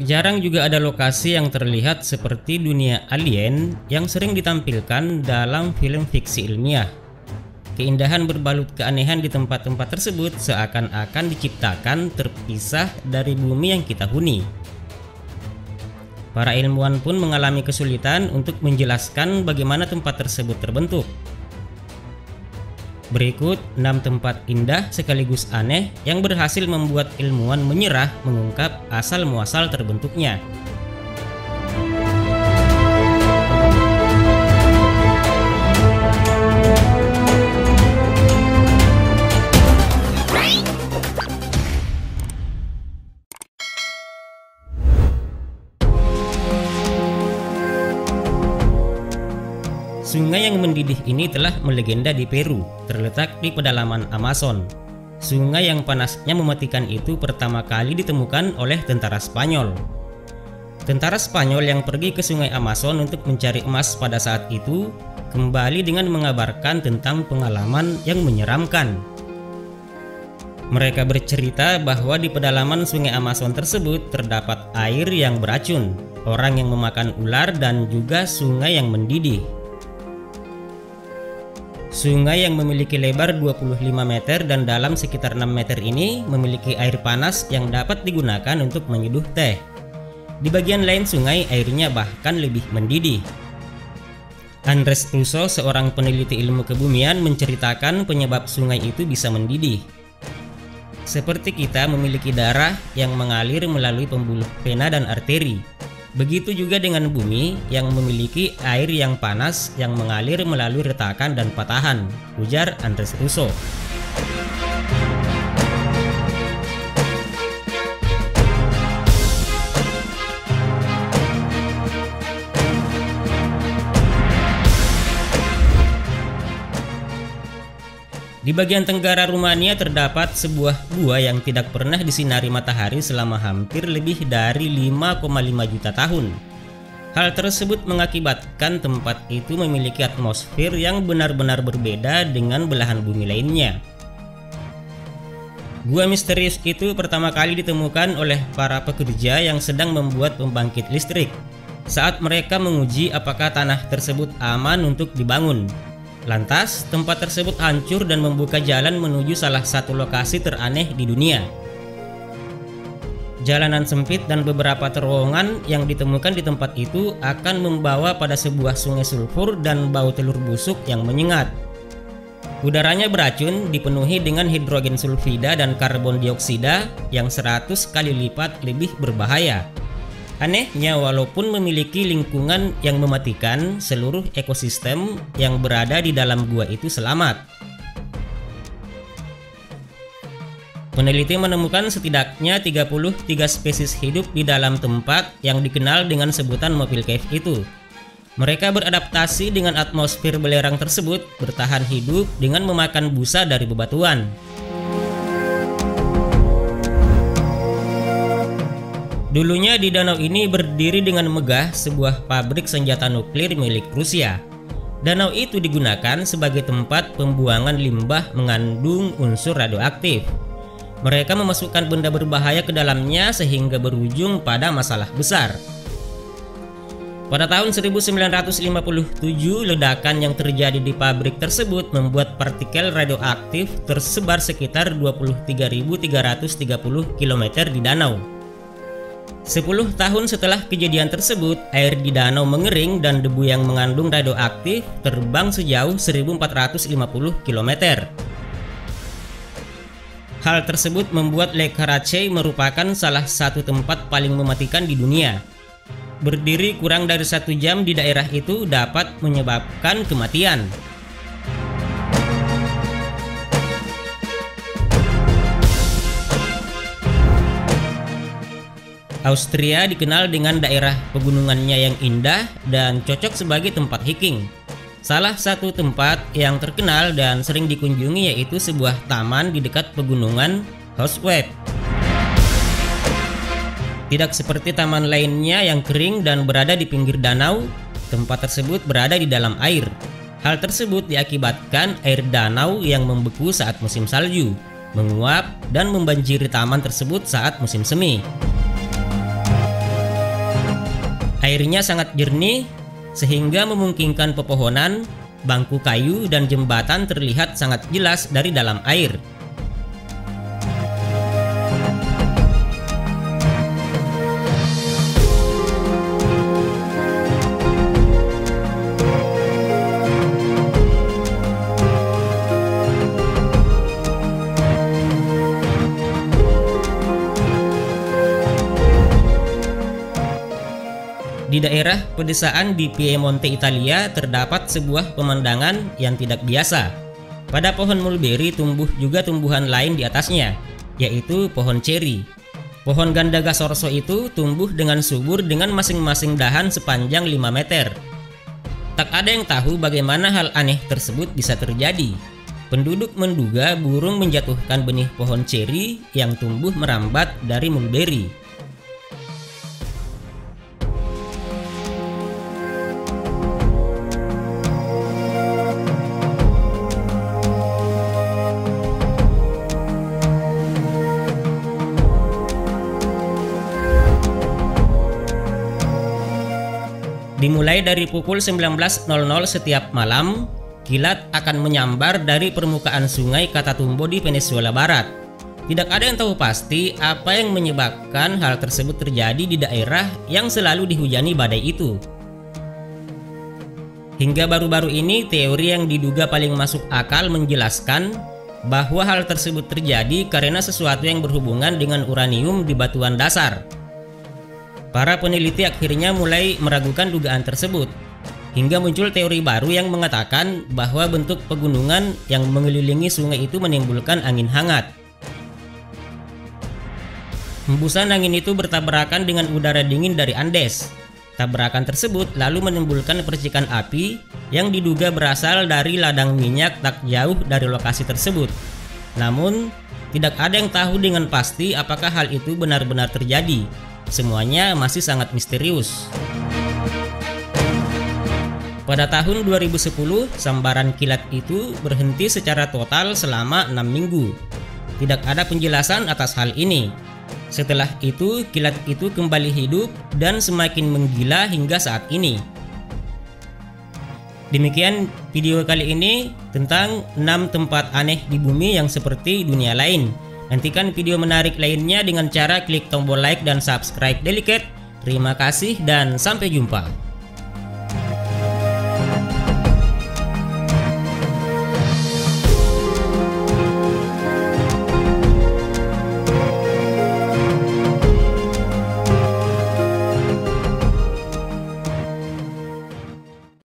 Tak jarang juga ada lokasi yang terlihat seperti dunia alien yang sering ditampilkan dalam film fiksi ilmiah. Keindahan berbalut keanehan di tempat-tempat tersebut seakan-akan diciptakan terpisah dari bumi yang kita huni. Para ilmuwan pun mengalami kesulitan untuk menjelaskan bagaimana tempat tersebut terbentuk. Berikut 6 tempat indah sekaligus aneh yang berhasil membuat ilmuwan menyerah mengungkap asal-muasal terbentuknya. Sungai yang mendidih ini telah melegenda di Peru, terletak di pedalaman Amazon. Sungai yang panasnya mematikan itu pertama kali ditemukan oleh tentara Spanyol. Tentara Spanyol yang pergi ke sungai Amazon untuk mencari emas pada saat itu, kembali dengan mengabarkan tentang pengalaman yang menyeramkan. Mereka bercerita bahwa di pedalaman sungai Amazon tersebut terdapat air yang beracun, orang yang memakan ular, dan juga sungai yang mendidih. Sungai yang memiliki lebar 25 meter dan dalam sekitar 6 meter ini memiliki air panas yang dapat digunakan untuk menyeduh teh. Di bagian lain sungai airnya bahkan lebih mendidih. Andres Russo, seorang peneliti ilmu kebumian, menceritakan penyebab sungai itu bisa mendidih. Seperti kita memiliki darah yang mengalir melalui pembuluh vena dan arteri. Begitu juga dengan bumi yang memiliki air yang panas yang mengalir melalui retakan dan patahan, ujar Andres Russo. Di bagian tenggara Rumania terdapat sebuah gua yang tidak pernah disinari matahari selama hampir lebih dari 5,5 juta tahun. Hal tersebut mengakibatkan tempat itu memiliki atmosfer yang benar-benar berbeda dengan belahan bumi lainnya. Gua misterius itu pertama kali ditemukan oleh para pekerja yang sedang membuat pembangkit listrik saat mereka menguji apakah tanah tersebut aman untuk dibangun. Lantas, tempat tersebut hancur dan membuka jalan menuju salah satu lokasi teraneh di dunia. Jalanan sempit dan beberapa terowongan yang ditemukan di tempat itu akan membawa pada sebuah sungai sulfur dan bau telur busuk yang menyengat. Udaranya beracun, dipenuhi dengan hidrogen sulfida dan karbon dioksida yang 100 kali lipat lebih berbahaya. Anehnya, walaupun memiliki lingkungan yang mematikan, seluruh ekosistem yang berada di dalam gua itu selamat. Peneliti menemukan setidaknya 33 spesies hidup di dalam tempat yang dikenal dengan sebutan Mobile Cave itu. Mereka beradaptasi dengan atmosfer belerang tersebut, bertahan hidup dengan memakan busa dari bebatuan. Dulunya di danau ini berdiri dengan megah sebuah pabrik senjata nuklir milik Rusia. Danau itu digunakan sebagai tempat pembuangan limbah mengandung unsur radioaktif. Mereka memasukkan benda berbahaya ke dalamnya sehingga berujung pada masalah besar. Pada tahun 1957, ledakan yang terjadi di pabrik tersebut membuat partikel radioaktif tersebar sekitar 23.330 km di danau. 10 tahun setelah kejadian tersebut, air di danau mengering dan debu yang mengandung radioaktif terbang sejauh 1450 km. Hal tersebut membuat Lake Karachay merupakan salah satu tempat paling mematikan di dunia. Berdiri kurang dari 1 jam di daerah itu dapat menyebabkan kematian. Austria dikenal dengan daerah pegunungannya yang indah dan cocok sebagai tempat hiking. Salah satu tempat yang terkenal dan sering dikunjungi yaitu sebuah taman di dekat pegunungan Horswep. Tidak seperti taman lainnya yang kering dan berada di pinggir danau, tempat tersebut berada di dalam air. Hal tersebut diakibatkan air danau yang membeku saat musim salju, menguap dan membanjiri taman tersebut saat musim semi. Airnya sangat jernih sehingga memungkinkan pepohonan, bangku kayu, dan jembatan terlihat sangat jelas dari dalam air. Di daerah pedesaan di Piemonte, Italia, terdapat sebuah pemandangan yang tidak biasa. Pada pohon mulberry tumbuh juga tumbuhan lain di atasnya, yaitu pohon ceri. Pohon Gandaga Sorso itu tumbuh dengan subur dengan masing-masing dahan sepanjang 5 meter. Tak ada yang tahu bagaimana hal aneh tersebut bisa terjadi. Penduduk menduga burung menjatuhkan benih pohon ceri yang tumbuh merambat dari mulberry. Dimulai dari pukul 19.00 setiap malam, kilat akan menyambar dari permukaan sungai Catatumbo di Venezuela Barat. Tidak ada yang tahu pasti apa yang menyebabkan hal tersebut terjadi di daerah yang selalu dihujani badai itu. Hingga baru-baru ini, teori yang diduga paling masuk akal menjelaskan bahwa hal tersebut terjadi karena sesuatu yang berhubungan dengan uranium di batuan dasar. Para peneliti akhirnya mulai meragukan dugaan tersebut, hingga muncul teori baru yang mengatakan bahwa bentuk pegunungan yang mengelilingi sungai itu menimbulkan angin hangat. Hembusan angin itu bertabrakan dengan udara dingin dari Andes. Tabrakan tersebut lalu menimbulkan percikan api yang diduga berasal dari ladang minyak tak jauh dari lokasi tersebut. Namun, tidak ada yang tahu dengan pasti apakah hal itu benar-benar terjadi. Semuanya masih sangat misterius. Pada tahun 2010, sambaran kilat itu berhenti secara total selama 6 minggu. Tidak ada penjelasan atas hal ini. Setelah itu, kilat itu kembali hidup dan semakin menggila hingga saat ini. Demikian video kali ini tentang 6 tempat aneh di bumi yang seperti dunia lain. Nantikan video menarik lainnya dengan cara klik tombol like dan subscribe Delicat. Terima kasih dan sampai jumpa.